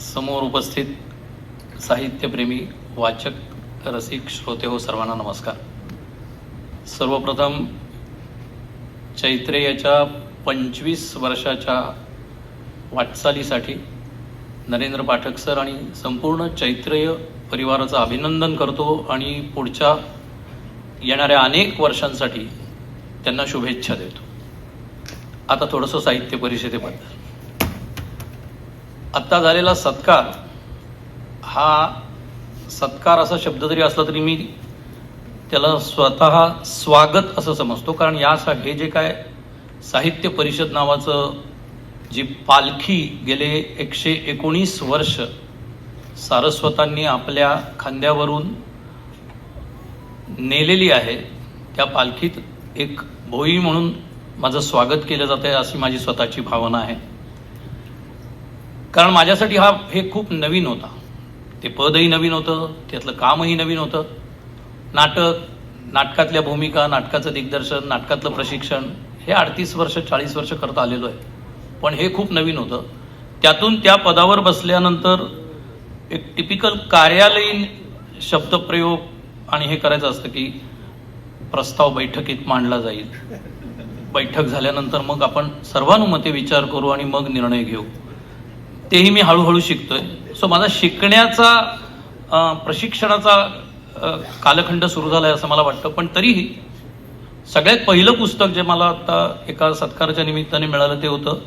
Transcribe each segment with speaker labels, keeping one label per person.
Speaker 1: समोर उपस्थित साहित्यप्रेमी वाचक रसिक श्रोते हो सर्वांना नमस्कार। सर्वप्रथम चैत्रेयाच्या 25 वर्षाच्या वाटचालीसाठी नरेंद्र पाठक सर आणि संपूर्ण चैत्रेय परिवाराचं अभिनंदन करतो आणि पुढच्या येणाऱ्या अनेक वर्षांसाठी त्यांना शुभेच्छा देतो। आता थोडंसं साहित्य परिषदेबद्दल। आत्ता झालेला सत्कार हा सत्कार असा शब्द जरी असला तरी मी त्याला स्वतः स्वागत असं समजतो, कारण हे जे काय साहित्य परिषद नावाचं जी पालखी गेले 119 वर्ष सारस्वतांनी आपल्या खांद्यावरून नेलेली आहे, त्या पालखीत एक भोई म्हणून माझं स्वागत केलं जातं अशी माझी स्वतःची भावना आहे। कारण माझ्यासाठी हे खूप नवीन होता, ते पदही नवीन होतं, त्यातलं कामही नवीन होतं। नाटकातल्या भूमिका, नाटकाचं दिग्दर्शन, नाटकातलं प्रशिक्षण हे 38 वर्ष 40 वर्ष करत आलेलो आहे, पण हे खूप नवीन होतं। त्यातून त्या पदावर बसल्यानंतर एक टिपिकल कार्यालयीन शब्दप्रयोग आणि हे करायचं असतं की प्रस्ताव बैठकीत मांडला जाईल, बैठक झाल्यानंतर मग आपण सर्वानुमते विचार करू आणि मग निर्णय घेऊ। तेही मी हळूहळू शिकतोय। सो माझा शिकण्याचा प्रशिक्षणाचा कालखंड सुरू झालाय असं मला वाटतं। पण तरीही सगळ्यात पहिलं पुस्तक जे मला आता एका सत्काराच्या निमित्ताने मिळालं ते होतं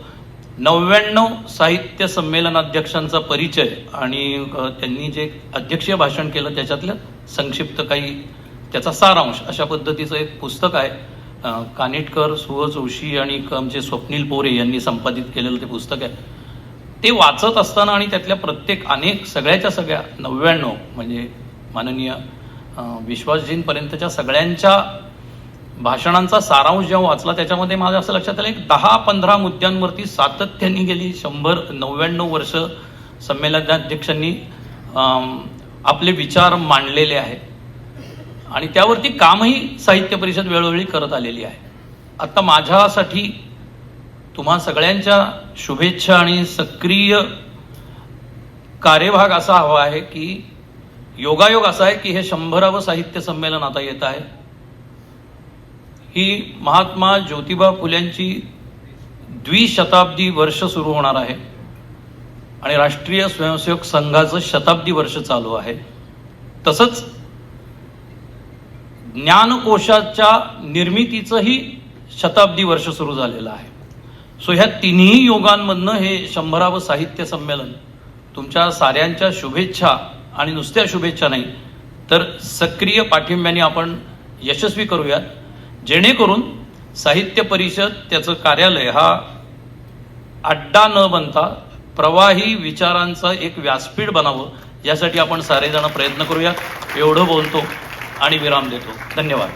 Speaker 1: 99 साहित्य संमेलनाध्यक्षांचा परिचय, आणि त्यांनी जे अध्यक्षीय भाषण केलं त्याच्यातलं संक्षिप्त काही त्याचा सारांश अशा पद्धतीचं एक पुस्तक आहे। कानिटकर, सुहज जोशी आणि आमचे स्वप्नील पोरे यांनी संपादित केलेलं ते पुस्तक आहे। ते वाचत असताना आणि त्यातल्या सगळ्या 99 म्हणजे माननीय विश्वासजींपर्यंतच्या सगळ्यांच्या भाषणांचा सारांश जेव्हा वाचला, त्याच्यामध्ये माझ्या असं लक्षात आलं एक 10-15 मुद्द्यांवरती सातत्याने गेली 199 वर्ष संमेलनाध्यक्षांनी आपले विचार मांडलेले आहेत आणि त्यावरती कामही साहित्य परिषद वेळोवेळी करत आलेली आहे। आता माझ्यासाठी तुम्हा सगळ्यांच्या शुभेच्छा आणि सक्रिय कार्यभाग असा हवा आहे की योगायोग असा आहे की हे 100वे साहित्य संमेलन आता येत आहे। ही महात्मा ज्योतिबा फुल्यांची द्विशताब्दी वर्ष सुरू होणार आहे आणि राष्ट्रीय स्वयंसेवक संघाचं शताब्दी वर्ष चालू आहे। तसंच ज्ञानकोशाच्या निर्मितीचंही शताब्दी वर्ष सुरू झालेलं आहे। सो ह्या तिन्ही योगांमधनं हे 100वे साहित्य संमेलन तुमच्या साऱ्यांच्या शुभेच्छा आणि नुसत्या शुभेच्छा नाही तर सक्रिय पाठिंब्याने आपण यशस्वी करूयात, जेणेकरून साहित्य परिषद त्याचं कार्यालय हा अड्डा न बनता प्रवाही विचारांचं एक व्यासपीठ बनावं, यासाठी आपण सारेजण प्रयत्न करूयात। एवढं बोलतो आणि विराम देतो। धन्यवाद।